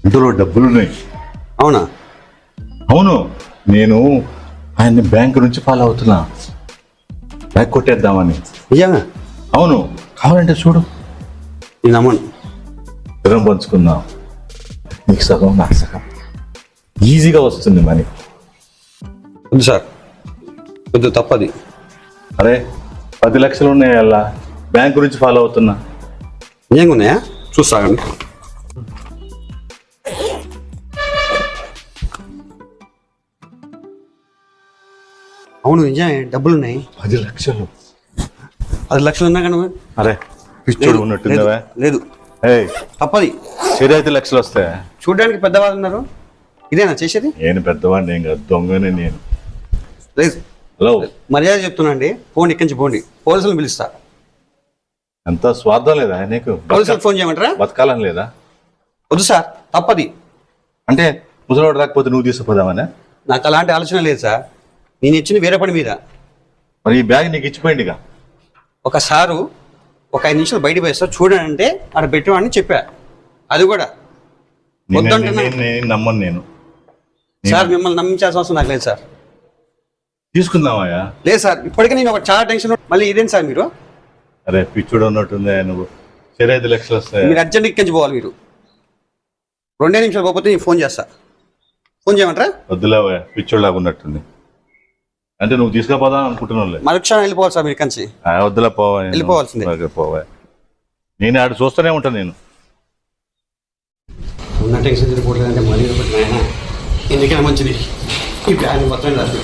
ఇందులో డబ్బులున్నాయి. అవునా? అవును, నేను ఆయన్ని బ్యాంక్ నుంచి ఫాలో అవుతున్నా, బ్యాగ్ కొట్టేద్దామని. నిజంగా? అవును, కావాలంటే చూడు. నేను నమ్మను. ఇద్దరం పంచుకుందాం, నీకు సగం నాకు సగం, ఈజీగా వస్తుంది మనీ. వద్దు సార్, వద్దు, తప్పది. అరే 10 లక్షలు ఉన్నాయి, అలా బ్యాంక్ గురించి ఫాలో అవుతున్నా. నిజంగా ఉన్నాయా? చూస్తాగండి. అవును, నిజమే, డబ్బులు ఉన్నాయి. 10 లక్షలు? 10 లక్షలు ఉన్నా కానీ అరే పిచ్చోడు ఉన్నట్టుందా? లేదు, తప్పది. సరే 5 లక్షలు వస్తాయా? చూడడానికి పెద్దవాళ్ళు ఉన్నారు, ఇదేనా చేసేది? నేను పెద్దవాడిని ఏం కాదు, దొంగనే నేను. లేదు. హలో, మర్యాద చెప్తున్నాండి, పోండి, ఇక్కడి నుంచి పోండి, పోలీసులను పిలుస్తా. ఎంత స్వార్థం లేదా నీకు? పోలీసులకు ఫోన్ చేయమంటారా? బతకాలని లేదా? వద్దు సార్, తప్పది. అంటే ముసలివాడు రాకపోతే నువ్వు తీసుకుపోదామనే? నాకు అలాంటి ఆలోచన లేదు సార్, నేను ఇచ్చింది వేరే పని మీద. మరి ఈ బ్యాగ్ నీకు ఇచ్చిపోయిందిగా. ఒక సారు ఒక 5 నిమిషాలు బయట పోయేస్తారు, చూడండి అంటే అక్కడ పెట్టేవాడిని చెప్పా, అది కూడా వద్దంటున్నా. నేను నమ్మను. నేను సార్ మిమ్మల్ని నమ్మించాల్సిన అవసరం నాకు లేదు సార్. తీసుకుందామయ్యా? లేదు సార్, ఇప్పటికే నేను ఒక చాలా టెన్షన్, మళ్ళీ ఇదేం సార్ మీరు? అరే పిచ్చుడు ఉన్నట్టుందా నువ్వు? సరే 5 లక్షలు వస్తాయి. మీరు అర్జెంట్ ఇక్కడి నుంచి పోవాలి. మీరు 2 నిమిషాలు పోతే నేను ఫోన్ చేస్తా. ఫోన్ చేయమంటారా? వద్దులే, పిచ్చుడు లాగా ఉన్నట్టుంది. అంటే నువ్వు తీసుకుపోదాం అనుకుంటున్నావులే. మరుక్షణం వెళ్ళిపోవాలి సార్ మీరు ఇక్కడి నుంచి. వద్దులే, పోవా, వెళ్ళిపోవాల్సిందే. పోవా. నేను ఆడు చూస్తూనే ఉంటాను. నేను ఉన్న టెన్షన్ తిరిగిపోతుందంటే మరీ ఎందుకైనా మంచిది ఈ బ్యాగ్ మొత్తం రాసి